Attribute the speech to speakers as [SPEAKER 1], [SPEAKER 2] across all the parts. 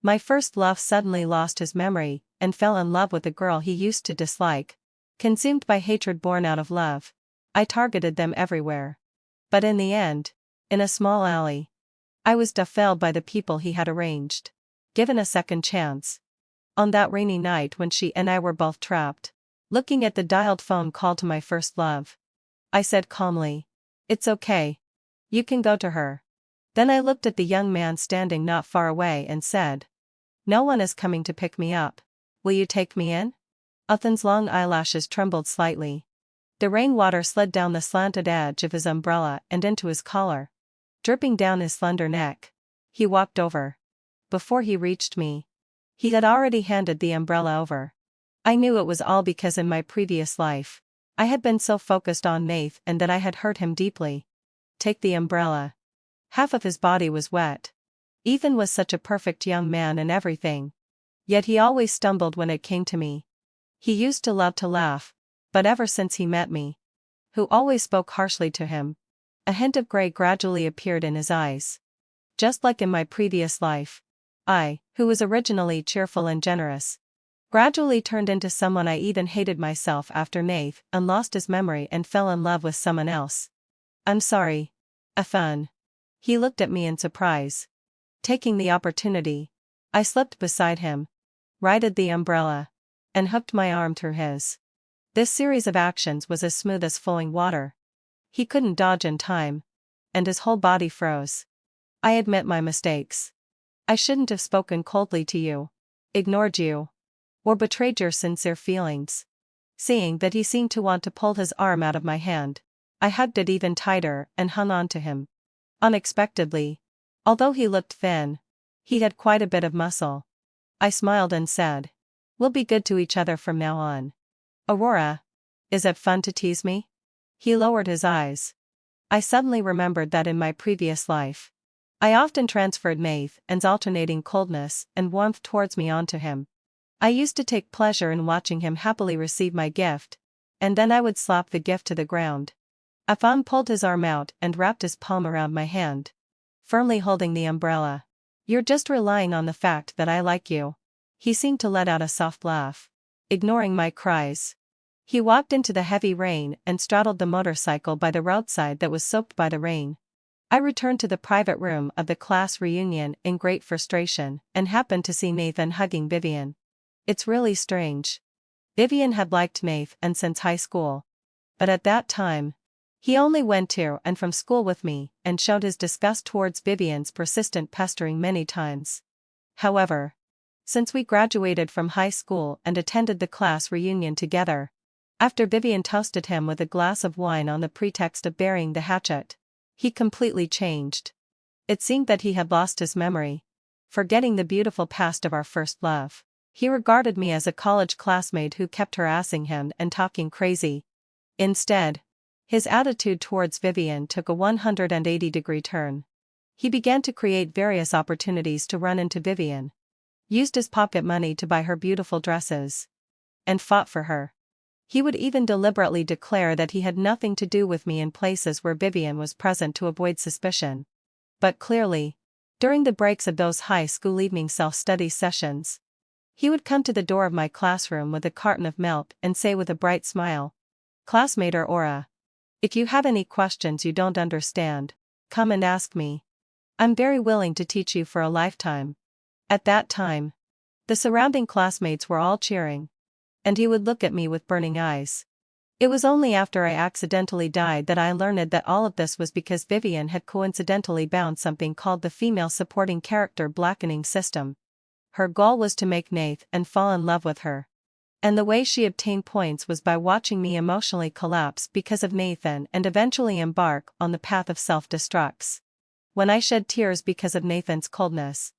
[SPEAKER 1] My first love suddenly lost his memory and fell in love with a girl he used to dislike. Consumed by hatred born out of love, I targeted them everywhere. But in the end, in a small alley, I was defiled by the people he had arranged. Given a second chance. On that rainy night when she and I were both trapped, looking at the dialed phone call to my first love, I said calmly, "It's okay. You can go to her." Then I looked at the young man standing not far away and said, "No one is coming to pick me up. Will you take me in?" Ethan's long eyelashes trembled slightly. The rainwater slid down the slanted edge of his umbrella and into his collar, dripping down his slender neck. He walked over. Before he reached me, he had already handed the umbrella over. I knew it was all because in my previous life, I had been so focused on Nath and that I had hurt him deeply. Take the umbrella. Half of his body was wet. Ethan was such a perfect young man and everything. Yet he always stumbled when it came to me. He used to love to laugh, but ever since he met me, who always spoke harshly to him, a hint of gray gradually appeared in his eyes. Just like in my previous life, I, who was originally cheerful and generous, gradually turned into someone I even hated myself after Nath and lost his memory and fell in love with someone else. "I'm sorry, Ethan." He looked at me in surprise. Taking the opportunity, I slipped beside him, righted the umbrella, and hooked my arm through his. This series of actions was as smooth as flowing water. He couldn't dodge in time, and his whole body froze. I admit my mistakes. I shouldn't have spoken coldly to you, ignored you, or betrayed your sincere feelings. Seeing that he seemed to want to pull his arm out of my hand, I hugged it even tighter and hung on to him. Unexpectedly, although he looked thin, he had quite a bit of muscle. I smiled and said, "We'll be good to each other from now on." "Aurora, is it fun to tease me?" He lowered his eyes. I suddenly remembered that in my previous life, I often transferred Nath and's alternating coldness and warmth towards me onto him. I used to take pleasure in watching him happily receive my gift, and then I would slap the gift to the ground. Ethan pulled his arm out and wrapped his palm around my hand, firmly holding the umbrella. "You're just relying on the fact that I like you." He seemed to let out a soft laugh, ignoring my cries. He walked into the heavy rain and straddled the motorcycle by the roadside that was soaked by the rain. I returned to the private room of the class reunion in great frustration and happened to see Nathan hugging Vivian. It's really strange. Vivian had liked Nathan since high school. But at that time, he only went to and from school with me and showed his disgust towards Vivian's persistent pestering many times. However, since we graduated from high school and attended the class reunion together, after Vivian toasted him with a glass of wine on the pretext of burying the hatchet, he completely changed. It seemed that he had lost his memory, forgetting the beautiful past of our first love. He regarded me as a college classmate who kept harassing him and talking crazy. Instead, his attitude towards Vivian took a 180-degree turn. He began to create various opportunities to run into Vivian, used his pocket money to buy her beautiful dresses, and fought for her. He would even deliberately declare that he had nothing to do with me in places where Vivian was present to avoid suspicion. But clearly, during the breaks of those high school evening self-study sessions, he would come to the door of my classroom with a carton of milk and say with a bright smile, "Classmate Aurora, if you have any questions you don't understand, come and ask me. I'm very willing to teach you for a lifetime." At that time, the surrounding classmates were all cheering, and he would look at me with burning eyes. It was only after I accidentally died that I learned that all of this was because Vivian had coincidentally bound something called the female supporting character blackening system. Her goal was to make Nathan fall in love with her. And the way she obtained points was by watching me emotionally collapse because of Nathan and eventually embark on the path of self-destruct. When I shed tears because of Nathan's coldness,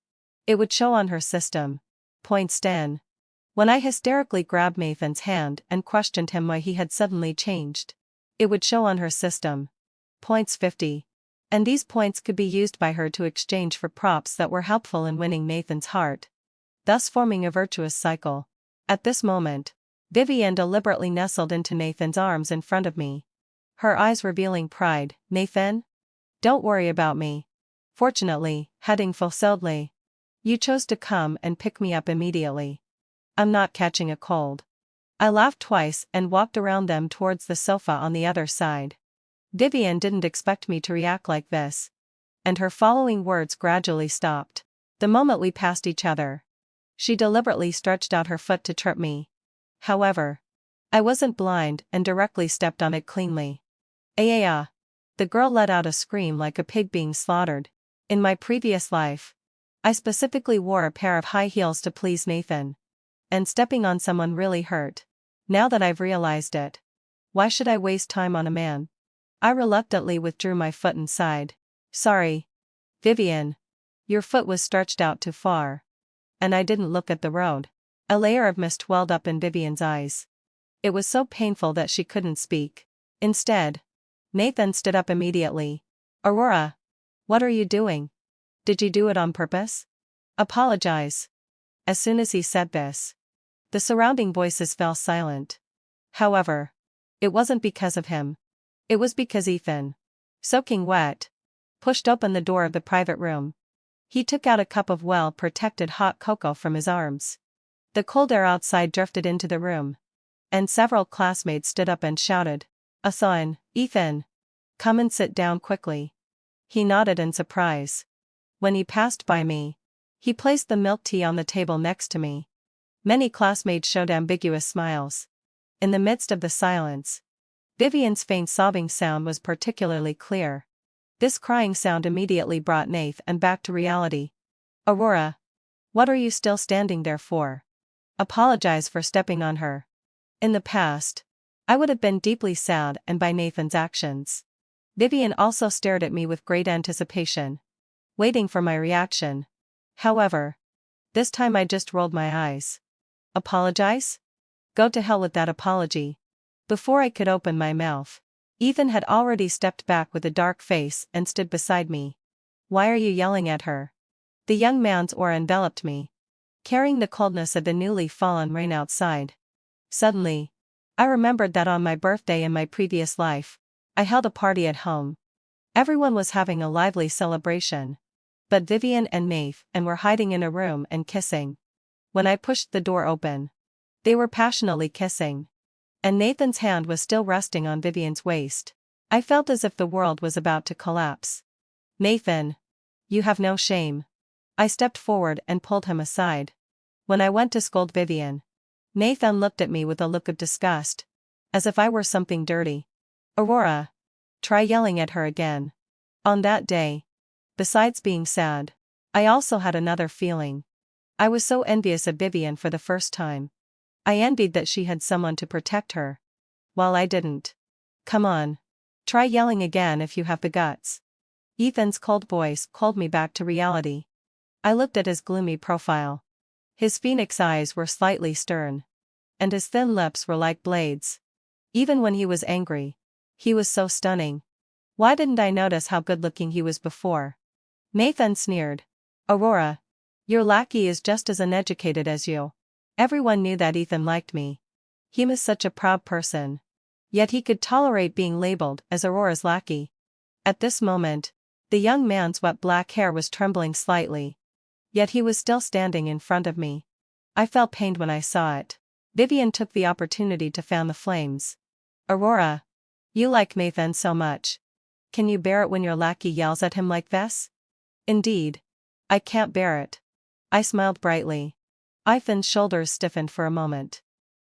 [SPEAKER 1] it would show on her system. Points 10. When I hysterically grabbed Nathan's hand and questioned him why he had suddenly changed, it would show on her system. Points 50. And these points could be used by her to exchange for props that were helpful in winning Nathan's heart, thus forming a virtuous cycle. At this moment, Vivian deliberately nestled into Nathan's arms in front of me, her eyes revealing pride. "Nathan? Don't worry about me. Fortunately, heading fulfilledly. You chose to come and pick me up immediately. I'm not catching a cold. I laughed twice and walked around them towards the sofa on the other side. Vivian didn't expect me to react like this, and her following words gradually stopped. The moment we passed each other, she deliberately stretched out her foot to trip me. However, I wasn't blind and directly stepped on it cleanly. "Ah!" The girl let out a scream like a pig being slaughtered. In my previous life, I specifically wore a pair of high heels to please Nathan. And stepping on someone really hurt. Now that I've realized it, why should I waste time on a man? I reluctantly withdrew my foot and sighed. "Sorry, Vivian. Your foot was stretched out too far. And I didn't look at the road." A layer of mist welled up in Vivian's eyes. It was so painful that she couldn't speak. Instead, Nathan stood up immediately. "Aurora, what are you doing? Did you do it on purpose? Apologize." As soon as he said this, the surrounding voices fell silent. However, it wasn't because of him. It was because Ethan, soaking wet, pushed open the door of the private room. He took out a cup of well-protected hot cocoa from his arms. The cold air outside drifted into the room, and several classmates stood up and shouted, "Asan, Ethan! Come and sit down quickly." He nodded in surprise. When he passed by me, he placed the milk tea on the table next to me. Many classmates showed ambiguous smiles. In the midst of the silence, Vivian's faint sobbing sound was particularly clear. This crying sound immediately brought Nathan back to reality. "Aurora, what are you still standing there for? Apologize for stepping on her." In the past, I would have been deeply sad and by Nathan's actions. Vivian also stared at me with great anticipation, waiting for my reaction. However, this time I just rolled my eyes. "Apologize? Go to hell with that apology." Before I could open my mouth, Ethan had already stepped back with a dark face and stood beside me. "Why are you yelling at her?" The young man's aura enveloped me, carrying the coldness of the newly fallen rain outside. Suddenly, I remembered that on my birthday in my previous life, I held a party at home. Everyone was having a lively celebration, but Vivian and Nathan were hiding in a room and kissing. When I pushed the door open, they were passionately kissing, and Nathan's hand was still resting on Vivian's waist. I felt as if the world was about to collapse. "Nathan, you have no shame." I stepped forward and pulled him aside. When I went to scold Vivian, Nathan looked at me with a look of disgust, as if I were something dirty. "Aurora, try yelling at her again." On that day, besides being sad, I also had another feeling. I was so envious of Vivian for the first time. I envied that she had someone to protect her, while I didn't. "Come on. Try yelling again if you have the guts." Ethan's cold voice called me back to reality. I looked at his gloomy profile. His phoenix eyes were slightly stern, and his thin lips were like blades. Even when he was angry, he was so stunning. Why didn't I notice how good-looking he was before? Nathan sneered. "Aurora, your lackey is just as uneducated as you." Everyone knew that Ethan liked me. He was such a proud person. Yet he could tolerate being labeled as Aurora's lackey. At this moment, the young man's wet black hair was trembling slightly. Yet he was still standing in front of me. I felt pained when I saw it. Vivian took the opportunity to fan the flames. "Aurora, you like Nathan so much. Can you bear it when your lackey yells at him like this?" "Indeed, I can't bear it." I smiled brightly. Ethan's shoulders stiffened for a moment.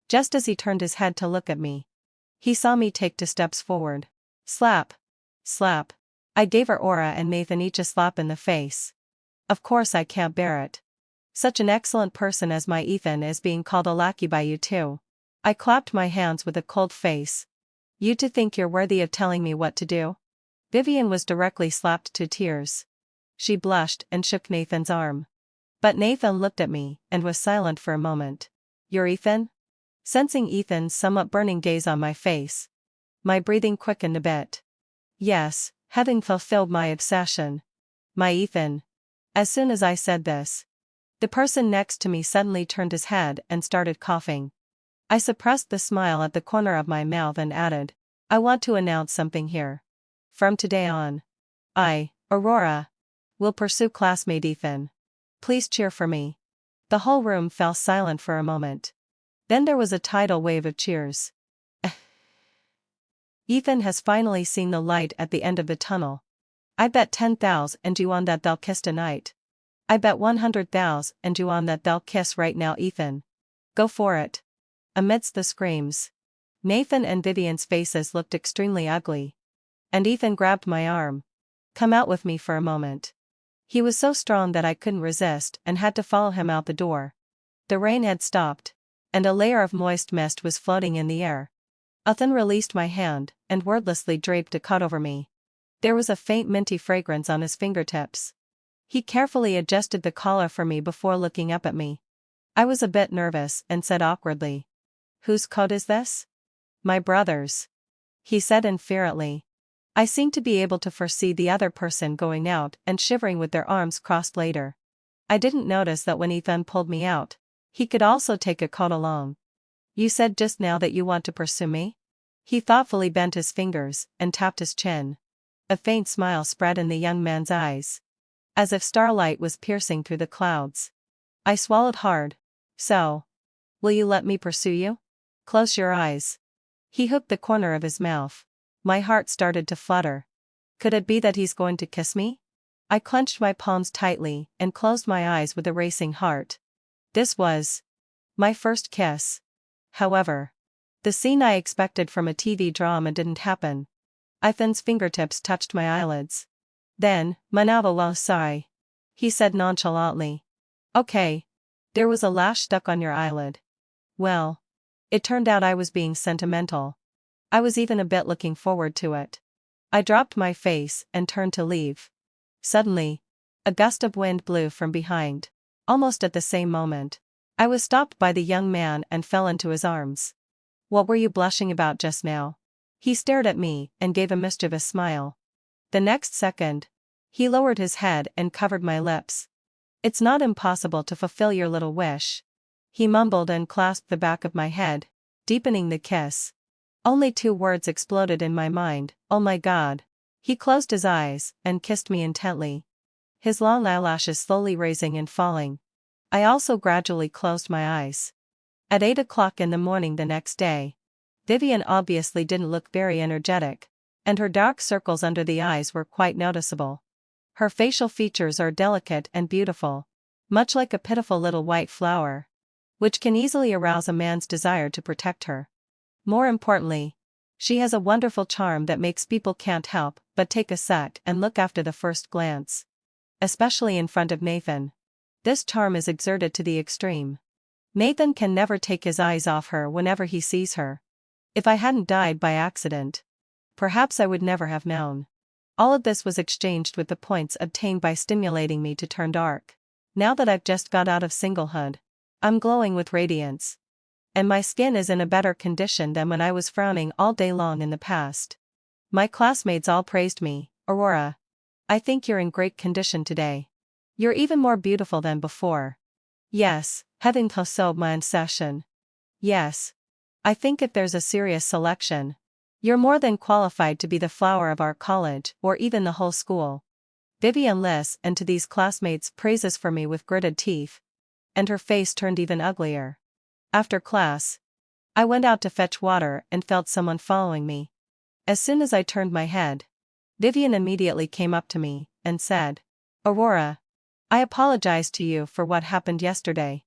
[SPEAKER 1] Just as he turned his head to look at me, he saw me take 2 steps forward. Slap! Slap! I gave Aurora and Nathan each a slap in the face. Of course I can't bear it. Such an excellent person as my Ethan is being called a lackey by you too. I clapped my hands with a cold face. "You two think you're worthy of telling me what to do?" Vivian was directly slapped to tears. She blushed and shook Nathan's arm. But Nathan looked at me and was silent for a moment. "You're Ethan?" Sensing Ethan's somewhat burning gaze on my face, my breathing quickened a bit. "Yes, having fulfilled my obsession. My Ethan." As soon as I said this, the person next to me suddenly turned his head and started coughing. I suppressed the smile at the corner of my mouth and added, "I want to announce something here. From today on, I, Aurora, will pursue classmate Ethan." Please cheer for me." The whole room fell silent for a moment. Then there was a tidal wave of cheers. Ethan has finally seen the light at the end of the tunnel. I bet 10,000 and you on that they'll kiss tonight. I bet 100,000 and you on that they'll kiss right now, Ethan. Go for it. Amidst the screams, Nathan and Vivian's faces looked extremely ugly. And Ethan grabbed my arm. "Come out with me for a moment." He was so strong that I couldn't resist and had to follow him out the door. The rain had stopped, and a layer of moist mist was floating in the air. Ethan released my hand and wordlessly draped a coat over me. There was a faint minty fragrance on his fingertips. He carefully adjusted the collar for me before looking up at me. I was a bit nervous and said awkwardly, "Whose coat is this?" "My brother's," he said inferiorly. I seemed to be able to foresee the other person going out and shivering with their arms crossed later. I didn't notice that when Ethan pulled me out, he could also take a coat along. "You said just now that you want to pursue me?" He thoughtfully bent his fingers and tapped his chin. A faint smile spread in the young man's eyes, as if starlight was piercing through the clouds. I swallowed hard. "So, will you let me pursue you? Close your eyes." He hooked the corner of his mouth. My heart started to flutter. Could it be that he's going to kiss me? I clenched my palms tightly and closed my eyes with a racing heart. This was my first kiss. However, the scene I expected from a TV drama didn't happen. Ethan's fingertips touched my eyelids. Then, "Manavalo sai," he said nonchalantly. "Okay. There was a lash stuck on your eyelid." Well, it turned out I was being sentimental. I was even a bit looking forward to it. I dropped my face and turned to leave. Suddenly, a gust of wind blew from behind. Almost at the same moment, I was stopped by the young man and fell into his arms. "What were you blushing about just now?" He stared at me and gave a mischievous smile. The next second, he lowered his head and covered my lips. "It's not impossible to fulfill your little wish," he mumbled and clasped the back of my head, deepening the kiss. Only 2 words exploded in my mind, "Oh my God." He closed his eyes and kissed me intently, his long eyelashes slowly raising and falling. I also gradually closed my eyes. At 8 o'clock in the morning the next day, Vivian obviously didn't look very energetic, and her dark circles under the eyes were quite noticeable. Her facial features are delicate and beautiful, much like a pitiful little white flower, which can easily arouse a man's desire to protect her. More importantly, she has a wonderful charm that makes people can't help but take a sec and look after the first glance. Especially in front of Nathan. This charm is exerted to the extreme. Nathan can never take his eyes off her whenever he sees her. If I hadn't died by accident, perhaps I would never have known. All of this was exchanged with the points obtained by stimulating me to turn dark. Now that I've just got out of singlehood, I'm glowing with radiance. And my skin is in a better condition than when I was frowning all day long in the past. My classmates all praised me. "Aurora, I think you're in great condition today. You're even more beautiful than before." "Yes, having so my in session. Yes. I think if there's a serious selection, you're more than qualified to be the flower of our college or even the whole school." Vivian listened to these classmates' praises for me with gritted teeth, and her face turned even uglier. After class, I went out to fetch water and felt someone following me. As soon as I turned my head, Vivian immediately came up to me and said, "Aurora, I apologize to you for what happened yesterday.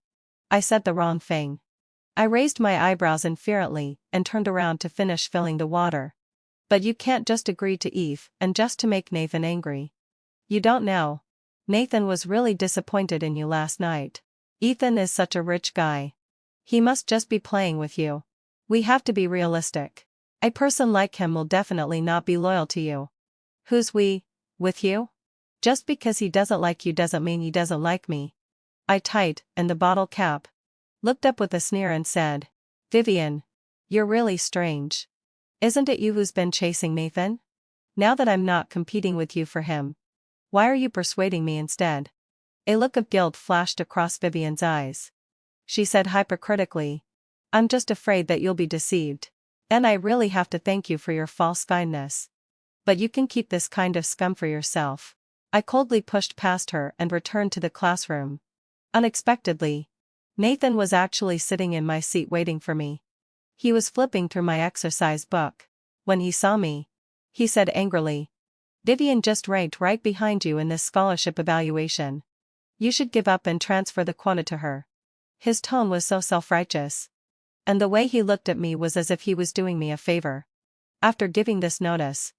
[SPEAKER 1] I said the wrong thing." I raised my eyebrows infuriately and turned around to finish filling the water. "But you can't just agree to Eve and just to make Nathan angry. You don't know. Nathan was really disappointed in you last night. Ethan is such a rich guy. He must just be playing with you. We have to be realistic. A person like him will definitely not be loyal to you." "Who's we, with you? Just because he doesn't like you doesn't mean he doesn't like me." I tight, and the bottle cap, looked up with a sneer and said, "Vivian, you're really strange. Isn't it you who's been chasing Nathan? Now that I'm not competing with you for him, why are you persuading me instead?" A look of guilt flashed across Vivian's eyes. She said hypocritically, "I'm just afraid that you'll be deceived. And I really have to thank you for your false kindness. But you can keep this kind of scum for yourself." I coldly pushed past her and returned to the classroom. Unexpectedly, Nathan was actually sitting in my seat waiting for me. He was flipping through my exercise book. When he saw me, he said angrily, "Vivian just ranked right behind you in this scholarship evaluation. You should give up and transfer the quota to her." His tone was so self-righteous. And the way he looked at me was as if he was doing me a favor. After giving this notice,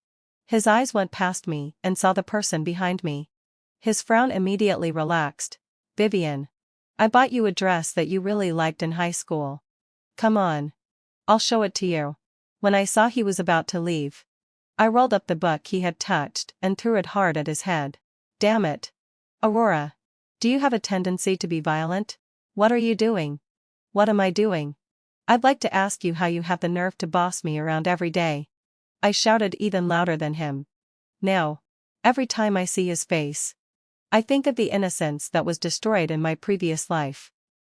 [SPEAKER 1] his eyes went past me and saw the person behind me. His frown immediately relaxed. "Vivian, I bought you a dress that you really liked in high school. Come on. I'll show it to you." When I saw he was about to leave, I rolled up the book he had touched and threw it hard at his head. "Damn it. Aurora. Do you have a tendency to be violent? What are you doing?" "What am I doing? I'd like to ask you how you have the nerve to boss me around every day." I shouted even louder than him. Now, every time I see his face, I think of the innocence that was destroyed in my previous life.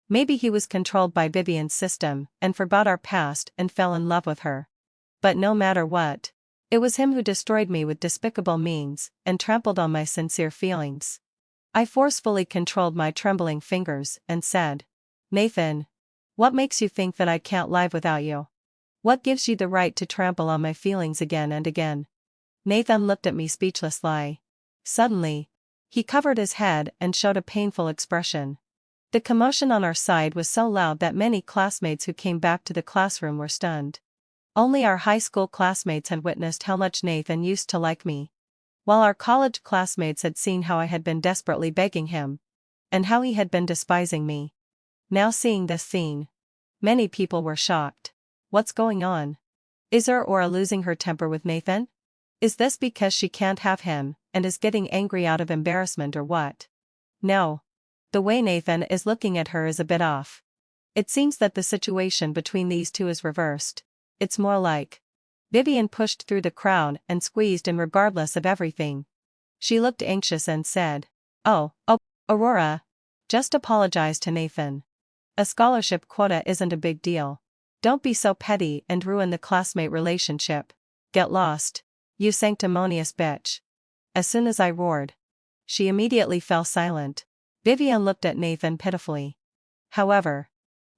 [SPEAKER 1] Maybe he was controlled by Vivian's system and forgot our past and fell in love with her. But no matter what, it was him who destroyed me with despicable means and trampled on my sincere feelings. I forcefully controlled my trembling fingers and said, "Nathan, what makes you think that I can't live without you? What gives you the right to trample on my feelings again and again?" Nathan looked at me speechlessly. Suddenly, he covered his head and showed a painful expression. The commotion on our side was so loud that many classmates who came back to the classroom were stunned. Only our high school classmates had witnessed how much Nathan used to like me, while our college classmates had seen how I had been desperately begging him, and how he had been despising me. Now seeing this scene, many people were shocked. What's going on? Is Aurora losing her temper with Nathan? Is this because she can't have him and is getting angry out of embarrassment or what? No. The way Nathan is looking at her is a bit off. It seems that the situation between these two is reversed. It's more like Vivian pushed through the crowd and squeezed in regardless of everything. She looked anxious and said, Oh, Aurora. Just apologize to Nathan. A scholarship quota isn't a big deal. Don't be so petty and ruin the classmate relationship. Get lost, you sanctimonious bitch." As soon as I roared, she immediately fell silent. Vivian looked at Nathan pitifully. However,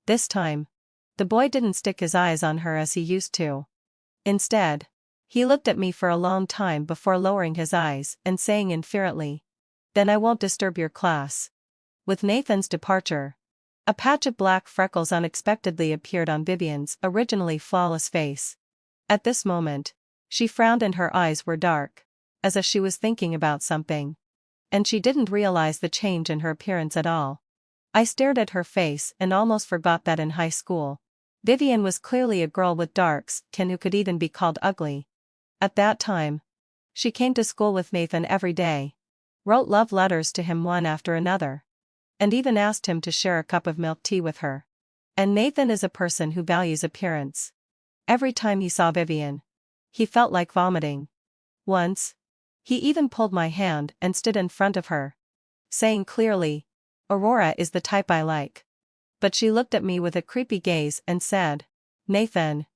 [SPEAKER 1] this time, the boy didn't stick his eyes on her as he used to. Instead, he looked at me for a long time before lowering his eyes and saying inferently, "Then I won't disturb your class." With Nathan's departure, a patch of black freckles unexpectedly appeared on Vivian's originally flawless face. At this moment, she frowned and her eyes were dark, as if she was thinking about something. And she didn't realize the change in her appearance at all. I stared at her face and almost forgot that in high school, Vivian was clearly a girl with dark skin who could even be called ugly. At that time, she came to school with Nathan every day, wrote love letters to him one after another, and even asked him to share a cup of milk tea with her. And Nathan is a person who values appearance. Every time he saw Vivian, he felt like vomiting. Once, he even pulled my hand and stood in front of her, saying clearly, "Aurora is the type I like." But she looked at me with a creepy gaze and said, "Nathan,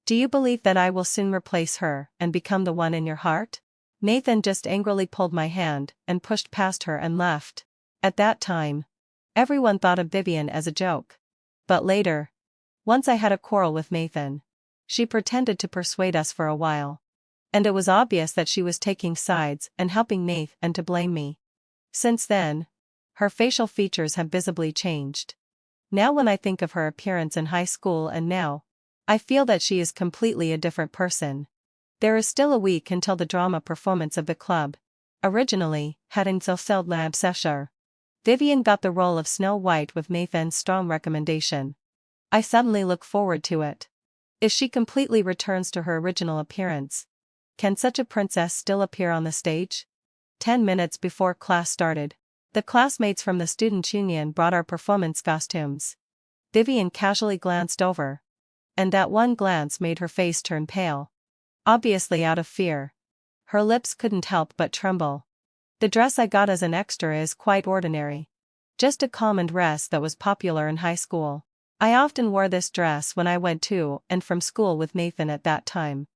[SPEAKER 1] do you believe that I will soon replace her and become the one in your heart?" Nathan just angrily pulled my hand and pushed past her and left. At that time, everyone thought of Vivian as a joke. But later, once I had a quarrel with Nathan, she pretended to persuade us for a while. And it was obvious that she was taking sides and helping Nathan to blame me. Since then, her facial features have visibly changed. Now when I think of her appearance in high school and now, I feel that she is completely a different person. There is still a week until the drama performance of the club, originally heading Defiled Lab Session. Vivian got the role of Snow White with Nathan's strong recommendation. I suddenly look forward to it. If she completely returns to her original appearance, can such a princess still appear on the stage? 10 minutes before class started, the classmates from the student union brought our performance costumes. Vivian casually glanced over, and that one glance made her face turn pale. Obviously out of fear. Her lips couldn't help but tremble. The dress I got as an extra is quite ordinary. Just a common dress that was popular in high school. I often wore this dress when I went to and from school with Nathan at that time.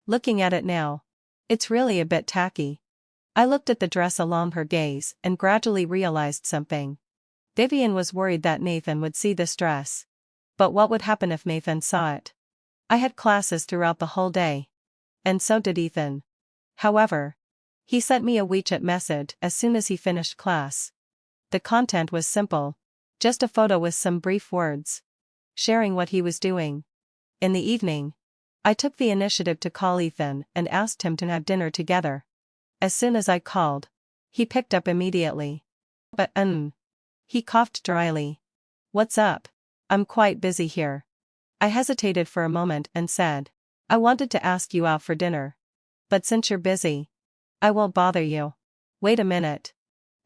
[SPEAKER 1] Looking at it now, it's really a bit tacky. I looked at the dress along her gaze and gradually realized something. Vivian was worried that Nathan would see this dress. But what would happen if Nathan saw it? I had classes throughout the whole day. And so did Ethan. However, he sent me a WeChat message as soon as he finished class. The content was simple. Just a photo with some brief words. Sharing what he was doing. In the evening, I took the initiative to call Ethan and asked him to have dinner together. As soon as I called, he picked up immediately. But, he coughed dryly. What's up? I'm quite busy here. I hesitated for a moment and said, I wanted to ask you out for dinner. But since you're busy, I won't bother you. Wait a minute.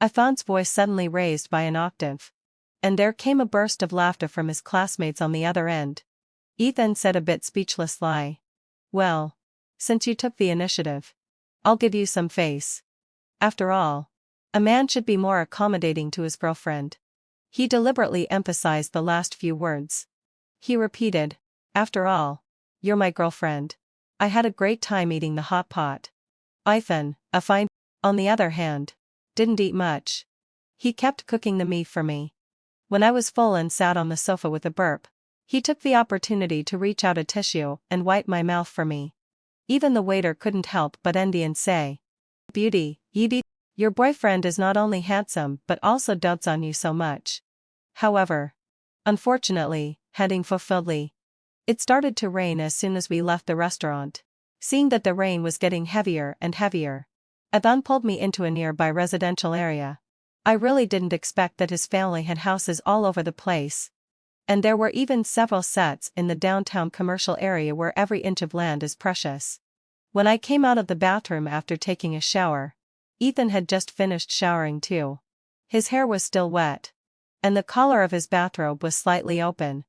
[SPEAKER 1] Ethan's voice suddenly raised by an octave. And there came a burst of laughter from his classmates on the other end. Ethan said a bit speechlessly. Well, since you took the initiative, I'll give you some face. After all, a man should be more accommodating to his girlfriend. He deliberately emphasized the last few words. He repeated, after all, you're my girlfriend. I had a great time eating the hot pot. Ethan, on the other hand, didn't eat much. He kept cooking the meat for me. When I was full and sat on the sofa with a burp, he took the opportunity to reach out a tissue and wipe my mouth for me. Even the waiter couldn't help but envy and say, Beauty, your boyfriend is not only handsome but also dotes on you so much. However, unfortunately, heading fulfilledly, it started to rain as soon as we left the restaurant. Seeing that the rain was getting heavier and heavier, Ethan pulled me into a nearby residential area. I really didn't expect that his family had houses all over the place. And there were even several sets in the downtown commercial area where every inch of land is precious. When I came out of the bathroom after taking a shower, Ethan had just finished showering too. His hair was still wet. And the collar of his bathrobe was slightly open,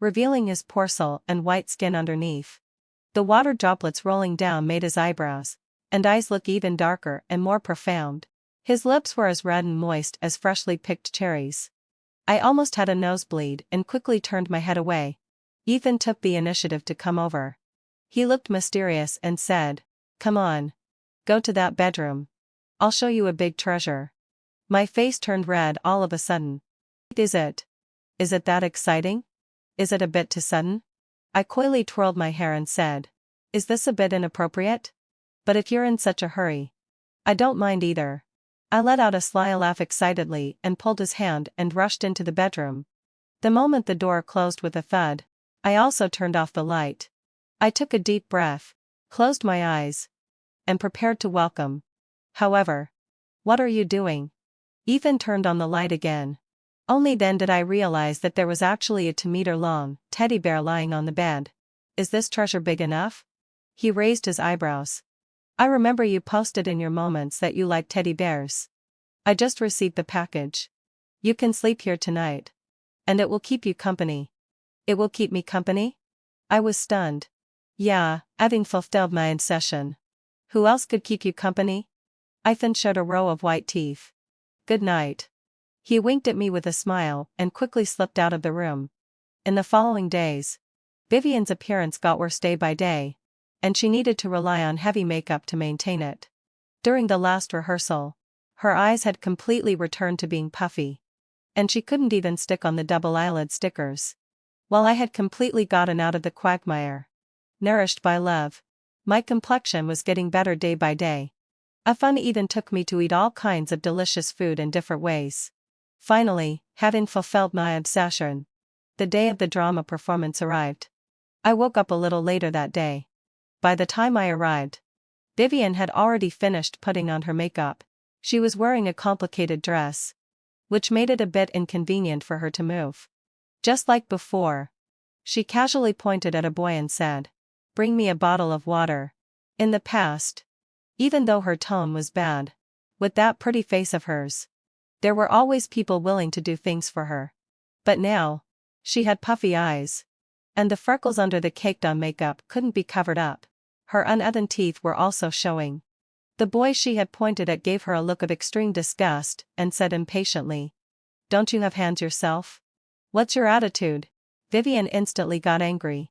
[SPEAKER 1] revealing his porcelain and white skin underneath. The water droplets rolling down made his eyebrows and eyes look even darker and more profound. His lips were as red and moist as freshly picked cherries. I almost had a nosebleed and quickly turned my head away. Ethan took the initiative to come over. He looked mysterious and said, Come on. Go to that bedroom. I'll show you a big treasure. My face turned red all of a sudden. Is it that exciting? Is it a bit too sudden? I coyly twirled my hair and said, Is this a bit inappropriate? But if you're in such a hurry, I don't mind either. I let out a sly laugh excitedly and pulled his hand and rushed into the bedroom. The moment the door closed with a thud, I also turned off the light. I took a deep breath, closed my eyes, and prepared to welcome. However, what are you doing? Ethan turned on the light again. Only then did I realize that there was actually a 2-meter-long teddy bear lying on the bed. Is this treasure big enough? He raised his eyebrows. I remember you posted in your moments that you like teddy bears. I just received the package. You can sleep here tonight. And it will keep you company. It will keep me company? I was stunned. Yeah, having fulfilled my obsession. Who else could keep you company? Ethan showed a row of white teeth. Good night. He winked at me with a smile and quickly slipped out of the room. In the following days, Vivian's appearance got worse day by day, and she needed to rely on heavy makeup to maintain it. During the last rehearsal, her eyes had completely returned to being puffy. And she couldn't even stick on the double eyelid stickers. While I had completely gotten out of the quagmire, nourished by love, my complexion was getting better day by day. Ethan even took me to eat all kinds of delicious food in different ways. Finally, having fulfilled my obsession, the day of the drama performance arrived. I woke up a little later that day. By the time I arrived, Vivian had already finished putting on her makeup. She was wearing a complicated dress, which made it a bit inconvenient for her to move. Just like before, she casually pointed at a boy and said, Bring me a bottle of water. In the past, even though her tone was bad, with that pretty face of hers, there were always people willing to do things for her. But now, she had puffy eyes, and the freckles under the caked-on makeup couldn't be covered up. Her uneven teeth were also showing. The boy she had pointed at gave her a look of extreme disgust and said impatiently, Don't you have hands yourself? What's your attitude? Vivian instantly got angry.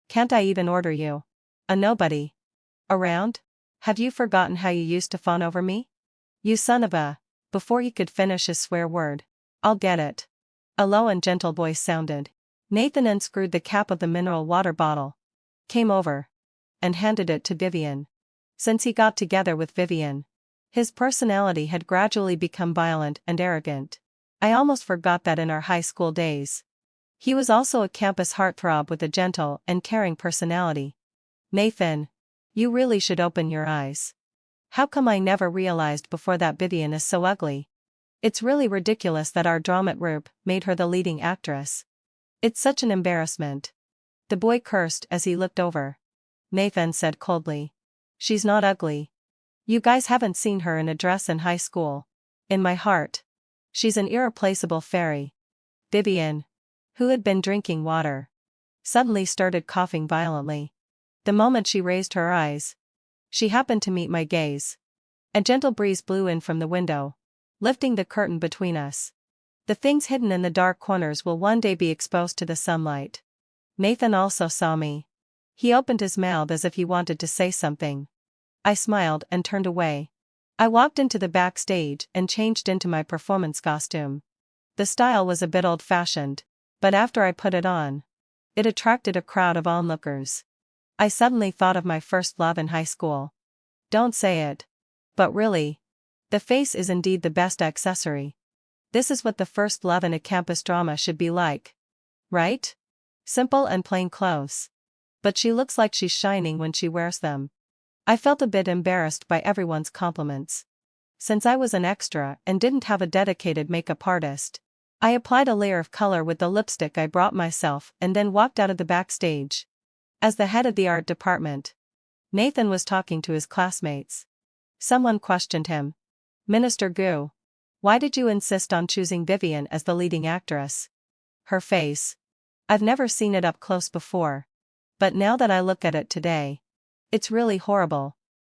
[SPEAKER 1] Can't I even order you a nobody around? Have you forgotten how you used to fawn over me? You son of a. Before he could finish his swear word. I'll get it. A low and gentle voice sounded. Nathan unscrewed the cap of the mineral water bottle. Came over. And handed it to Vivian. Since he got together with Vivian, his personality had gradually become violent and arrogant. I almost forgot that in our high school days. He was also a campus heartthrob with a gentle and caring personality. Nathan. You really should open your eyes. How come I never realized before that Vivian is so ugly? It's really ridiculous that our drama troupe made her the leading actress. It's such an embarrassment. The boy cursed as he looked over. Nathan said coldly. She's not ugly. You guys haven't seen her in a dress in high school. In my heart. She's an irreplaceable fairy. Vivian, who had been drinking water, suddenly started coughing violently. The moment she raised her eyes, she happened to meet my gaze. A gentle breeze blew in from the window, lifting the curtain between us. The things hidden in the dark corners will one day be exposed to the sunlight. Nathan also saw me. He opened his mouth as if he wanted to say something. I smiled and turned away. I walked into the backstage and changed into my performance costume. The style was a bit old-fashioned, but after I put it on, it attracted a crowd of onlookers. I suddenly thought of my first love in high school. Don't say it. But really, the face is indeed the best accessory. This is what the first love in a campus drama should be like. Right? Simple and plain clothes. But she looks like she's shining when she wears them. I felt a bit embarrassed by everyone's compliments. Since I was an extra and didn't have a dedicated makeup artist, I applied a layer of color with the lipstick I brought myself and then walked out of the backstage. As the head of the art department, Nathan was talking to his classmates. Someone questioned him. Minister Gu, why did you insist on choosing Vivian as the leading actress? Her face. I've never seen it up close before. But now that I look at it today, it's really horrible.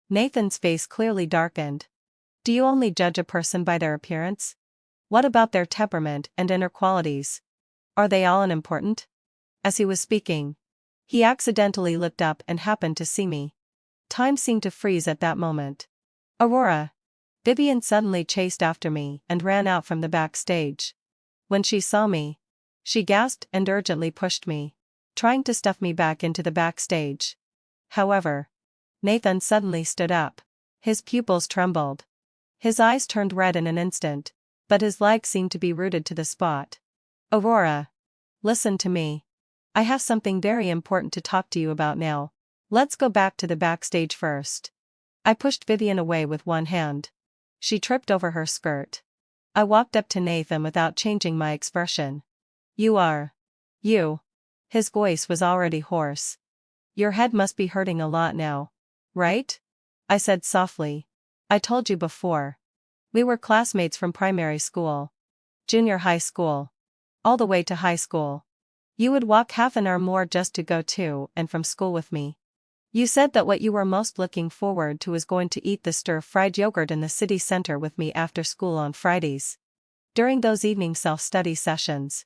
[SPEAKER 1] Nathan's face clearly darkened. Do you only judge a person by their appearance? What about their temperament and inner qualities? Are they all unimportant? As he was speaking, he accidentally looked up and happened to see me. Time seemed to freeze at that moment. Aurora. Vivian suddenly chased after me and ran out from the backstage. When she saw me, she gasped and urgently pushed me, trying to stuff me back into the backstage. However, Nathan suddenly stood up. His pupils trembled. His eyes turned red in an instant, but his legs seemed to be rooted to the spot. Aurora. Listen to me. I have something very important to talk to you about now. Let's go back to the backstage first. I pushed Vivian away with one hand. She tripped over her skirt. I walked up to Nathan without changing my expression. You. His voice was already hoarse. Your head must be hurting a lot now. Right? I said softly. I told you before. We were classmates from primary school, junior high school, all the way to high school. You would walk half an hour more just to go to and from school with me. You said that what you were most looking forward to was going to eat the stir-fried yogurt in the city center with me after school on Fridays. During those evening self-study sessions,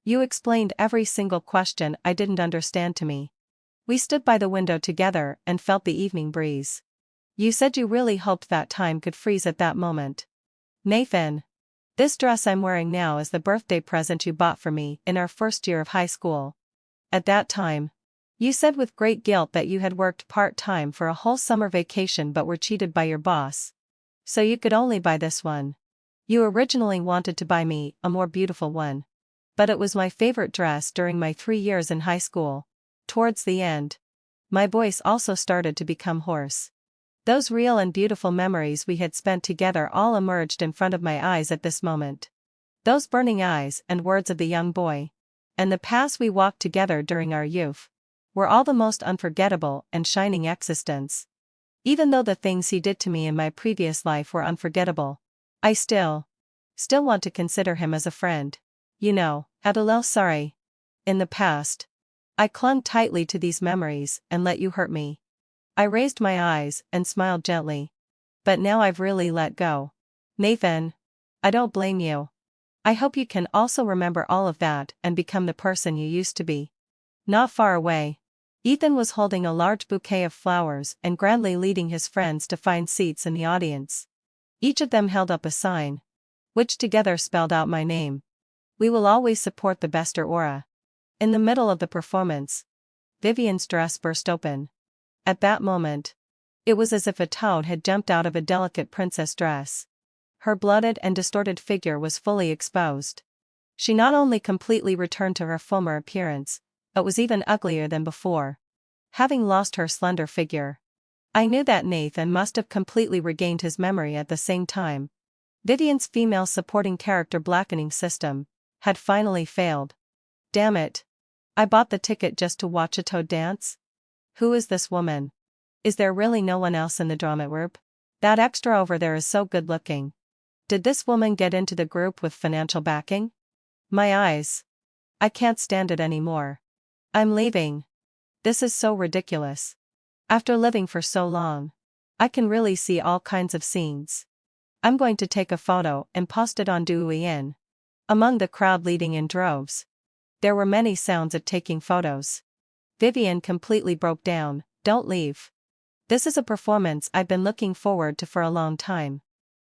[SPEAKER 1] you explained every single question I didn't understand to me. We stood by the window together and felt the evening breeze. You said you really hoped that time could freeze at that moment. Nathan. This dress I'm wearing now is the birthday present you bought for me in our first year of high school. At that time, you said with great guilt that you had worked part-time for a whole summer vacation but were cheated by your boss. So you could only buy this one. You originally wanted to buy me a more beautiful one. But it was my favorite dress during my 3 years in high school. Towards the end, my voice also started to become hoarse. Those real and beautiful memories we had spent together all emerged in front of my eyes at this moment. Those burning eyes and words of the young boy, and the paths we walked together during our youth, were all the most unforgettable and shining existence. Even though the things he did to me in my previous life were unforgettable, I still want to consider him as a friend. You know, Adele, sorry. In the past, I clung tightly to these memories and let you hurt me. I raised my eyes and smiled gently. But now I've really let go. Nathan. I don't blame you. I hope you can also remember all of that and become the person you used to be. Not far away, Ethan was holding a large bouquet of flowers and grandly leading his friends to find seats in the audience. Each of them held up a sign, which together spelled out my name. We will always support the best Aurora. In the middle of the performance, Vivian's dress burst open. At that moment, it was as if a toad had jumped out of a delicate princess dress. Her bloated and distorted figure was fully exposed. She not only completely returned to her former appearance, but was even uglier than before. Having lost her slender figure, I knew that Nathan must have completely regained his memory at the same time. Vivian's female supporting character blackening system had finally failed. Damn it. I bought the ticket just to watch a toad dance? Who is this woman? Is there really no one else in the drama group? That extra over there is so good looking. Did this woman get into the group with financial backing? My eyes. I can't stand it anymore. I'm leaving. This is so ridiculous. After living for so long, I can really see all kinds of scenes. I'm going to take a photo and post it on Douyin. Among the crowd leading in droves, there were many sounds of taking photos. Vivian completely broke down. Don't leave. This is a performance I've been looking forward to for a long time.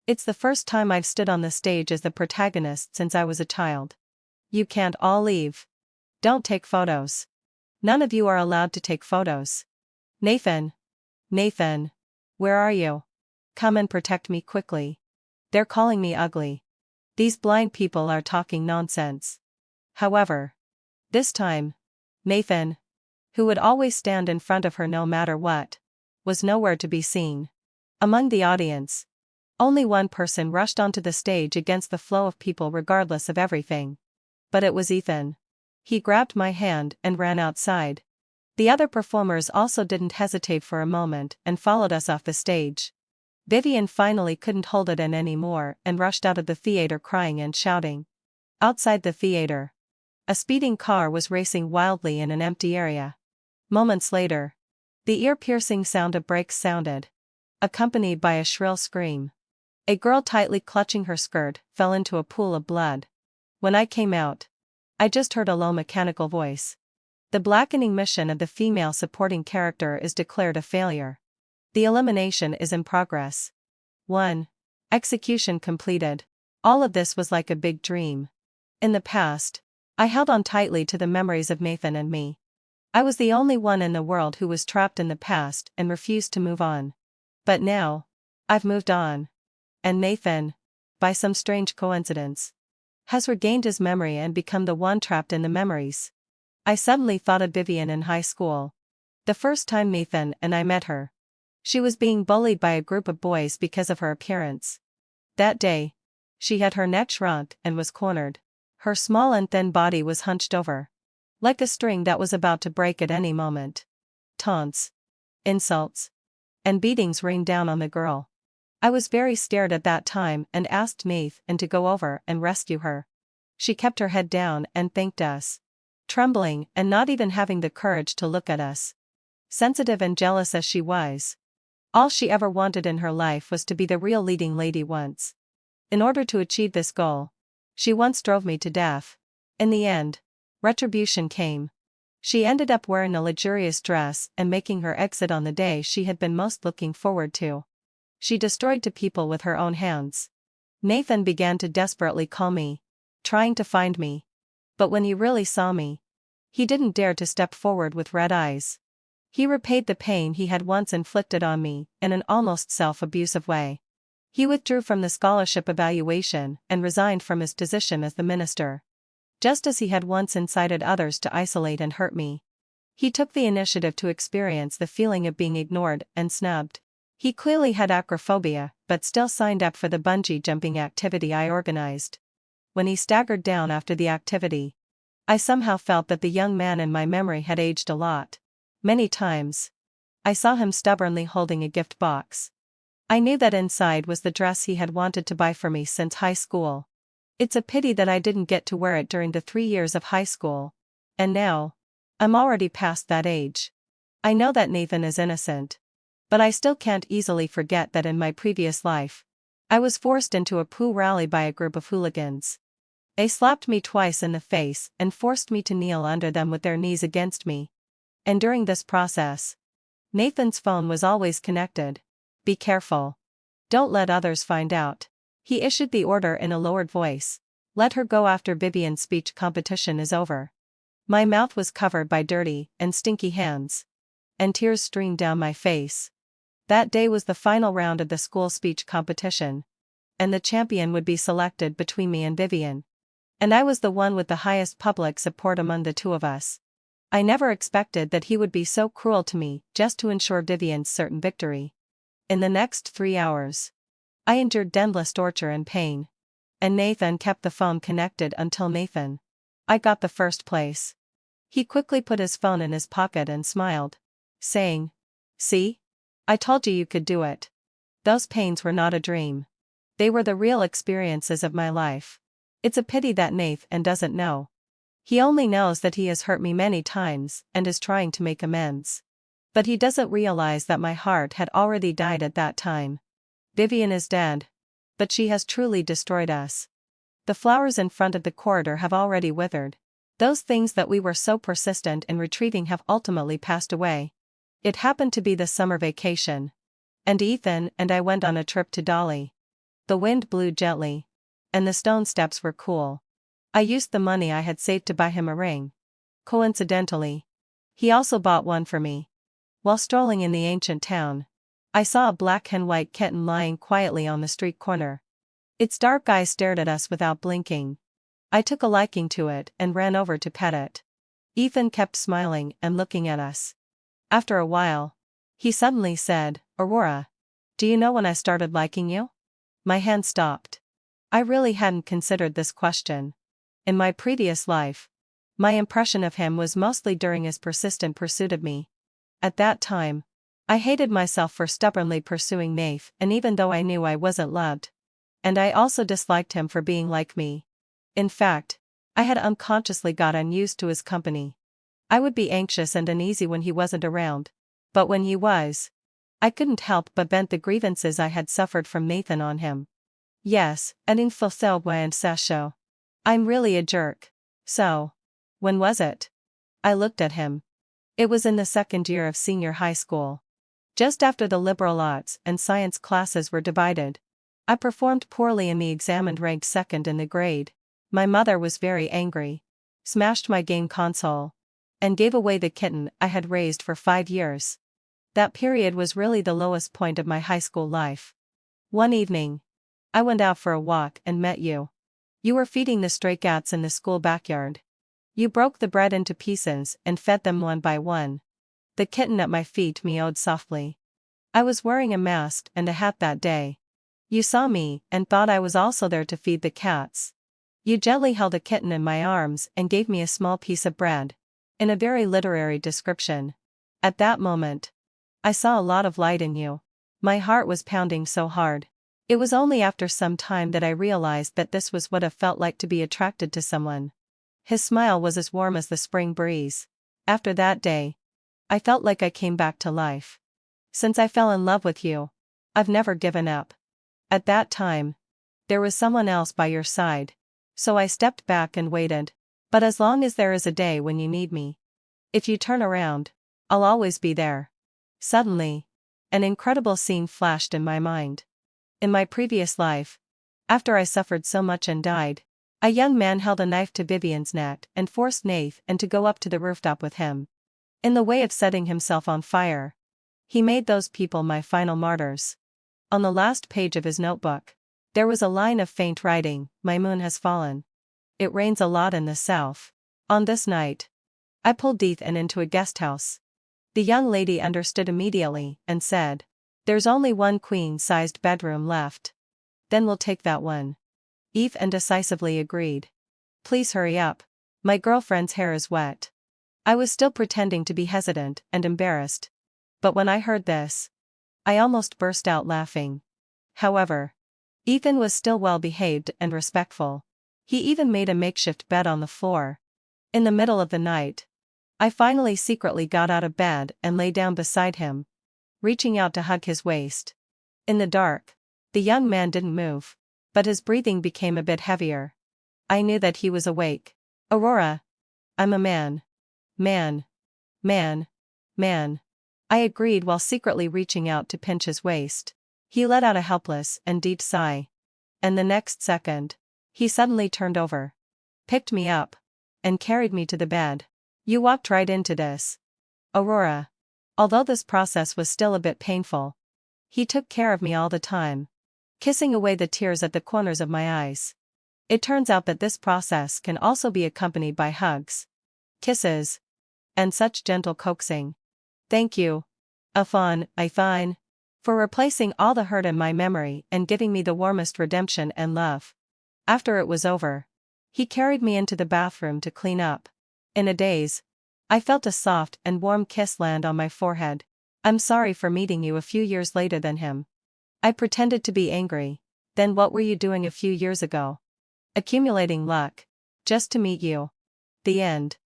[SPEAKER 1] It's the first time I've stood on the stage as the protagonist since I was a child. You can't all leave. Don't take photos. None of you are allowed to take photos. Nathan. Nathan. Where are you? Come and protect me quickly. They're calling me ugly. These blind people are talking nonsense. However, this time, Nathan, who would always stand in front of her no matter what, was nowhere to be seen. Among the audience, only one person rushed onto the stage against the flow of people regardless of everything. But it was Ethan. He grabbed my hand and ran outside. The other performers also didn't hesitate for a moment and followed us off the stage. Vivian finally couldn't hold it in anymore and rushed out of the theater crying and shouting. Outside the theater, a speeding car was racing wildly in an empty area. Moments later, the ear-piercing sound of brakes sounded, accompanied by a shrill scream. A girl tightly clutching her skirt fell into a pool of blood. When I came out, I just heard a low mechanical voice. The blackening mission of the female supporting character is declared a failure. The elimination is in progress. 1. Execution completed. All of this was like a big dream. In the past, I held on tightly to the memories of Nathan and me. I was the only one in the world who was trapped in the past and refused to move on. But now, I've moved on. And Nathan, by some strange coincidence, has regained his memory and become the one trapped in the memories. I suddenly thought of Vivian in high school. The first time Nathan and I met her, she was being bullied by a group of boys because of her appearance. That day, she had her neck shrunk and was cornered. Her small and thin body was hunched over, like a string that was about to break at any moment. Taunts, insults, and beatings rained down on the girl. I was very scared at that time and asked Nathan to go over and rescue her. She kept her head down and thanked us, trembling and not even having the courage to look at us. Sensitive and jealous as she was, all she ever wanted in her life was to be the real leading lady once. In order to achieve this goal, she once drove me to death. In the end, retribution came. She ended up wearing a luxurious dress and making her exit on the day she had been most looking forward to. She destroyed two people with her own hands. Nathan began to desperately call me, trying to find me. But when he really saw me, he didn't dare to step forward with red eyes. He repaid the pain he had once inflicted on me in an almost self-abusive way. He withdrew from the scholarship evaluation and resigned from his position as the minister. Just as he had once incited others to isolate and hurt me, he took the initiative to experience the feeling of being ignored and snubbed. He clearly had acrophobia, but still signed up for the bungee jumping activity I organized. When he staggered down after the activity, I somehow felt that the young man in my memory had aged a lot. Many times, I saw him stubbornly holding a gift box. I knew that inside was the dress he had wanted to buy for me since high school. It's a pity that I didn't get to wear it during the 3 years of high school. And now, I'm already past that age. I know that Nathan is innocent, but I still can't easily forget that in my previous life, I was forced into a poo rally by a group of hooligans. They slapped me twice in the face and forced me to kneel under them with their knees against me. And during this process, Nathan's phone was always connected. Be careful. Don't let others find out. He issued the order in a lowered voice. Let her go after Vivian's speech competition is over. My mouth was covered by dirty and stinky hands. And tears streamed down my face. That day was the final round of the school speech competition. And the champion would be selected between me and Vivian. And I was the one with the highest public support among the two of us. I never expected that he would be so cruel to me just to ensure Vivian's certain victory. In the next 3 hours, I endured endless torture and pain. And Nathan kept the phone connected until I got the first place. He quickly put his phone in his pocket and smiled, saying, "See? I told you could do it." Those pains were not a dream. They were the real experiences of my life. It's a pity that Nathan doesn't know. He only knows that he has hurt me many times and is trying to make amends. But he doesn't realize that my heart had already died at that time. Vivian is dead. But she has truly destroyed us. The flowers in front of the corridor have already withered. Those things that we were so persistent in retrieving have ultimately passed away. It happened to be the summer vacation. And Ethan and I went on a trip to Dolly. The wind blew gently. And the stone steps were cool. I used the money I had saved to buy him a ring. Coincidentally, he also bought one for me. While strolling in the ancient town, I saw a black and white kitten lying quietly on the street corner. Its dark eyes stared at us without blinking. I took a liking to it and ran over to pet it. Ethan kept smiling and looking at us. After a while, he suddenly said, "Aurora, do you know when I started liking you?" My hand stopped. I really hadn't considered this question. In my previous life, my impression of him was mostly during his persistent pursuit of me. At that time, I hated myself for stubbornly pursuing Nath, and even though I knew I wasn't loved. And I also disliked him for being like me. In fact, I had unconsciously got unused to his company. I would be anxious and uneasy when he wasn't around. But when he was, I couldn't help but vent the grievances I had suffered from Nathan on him. Yes, and in fulfilled way and sasho. I'm really a jerk. So, when was it? I looked at him. It was in the second year of senior high school. Just after the liberal arts and science classes were divided. I performed poorly in the exam and ranked second in the grade. My mother was very angry, smashed my game console, and gave away the kitten I had raised for 5 years. That period was really the lowest point of my high school life. One evening, I went out for a walk and met you. You were feeding the stray cats in the school backyard. You broke the bread into pieces and fed them one by one. The kitten at my feet meowed softly. I was wearing a mask and a hat that day. You saw me and thought I was also there to feed the cats. You gently held a kitten in my arms and gave me a small piece of bread. In a very literary description. At that moment, I saw a lot of light in you. My heart was pounding so hard. It was only after some time that I realized that this was what it felt like to be attracted to someone. His smile was as warm as the spring breeze. After that day, I felt like I came back to life. Since I fell in love with you, I've never given up. At that time, there was someone else by your side, so I stepped back and waited. But as long as there is a day when you need me, if you turn around, I'll always be there. Suddenly, an incredible scene flashed in my mind. In my previous life, after I suffered so much and died, a young man held a knife to Vivian's neck and forced Nathan to go up to the rooftop with him. In the way of setting himself on fire, he made those people my final martyrs. On the last page of his notebook, there was a line of faint writing, "My moon has fallen. It rains a lot in the south." On this night, I pulled Ethan into a guest house. The young lady understood immediately and said, "There's only one queen-sized bedroom left. Then we'll take that one." Ethan decisively agreed. "Please hurry up. My girlfriend's hair is wet." I was still pretending to be hesitant and embarrassed. But when I heard this, I almost burst out laughing. However, Ethan was still well behaved and respectful. He even made a makeshift bed on the floor. In the middle of the night, I finally secretly got out of bed and lay down beside him, reaching out to hug his waist. In the dark, the young man didn't move, but his breathing became a bit heavier. I knew that he was awake. "Aurora, I'm a man. Man. Man. Man." I agreed while secretly reaching out to pinch his waist. He let out a helpless and deep sigh. And the next second, he suddenly turned over, picked me up, and carried me to the bed. You walked right into this, Aurora. Although this process was still a bit painful, he took care of me all the time, kissing away the tears at the corners of my eyes. It turns out that this process can also be accompanied by hugs, kisses, and such gentle coaxing. Thank you, Ifan, for replacing all the hurt in my memory and giving me the warmest redemption and love. After it was over, he carried me into the bathroom to clean up. In a daze, I felt a soft and warm kiss land on my forehead. I'm sorry for meeting you a few years later than him. I pretended to be angry. Then what were you doing a few years ago? Accumulating luck. Just to meet you. The end.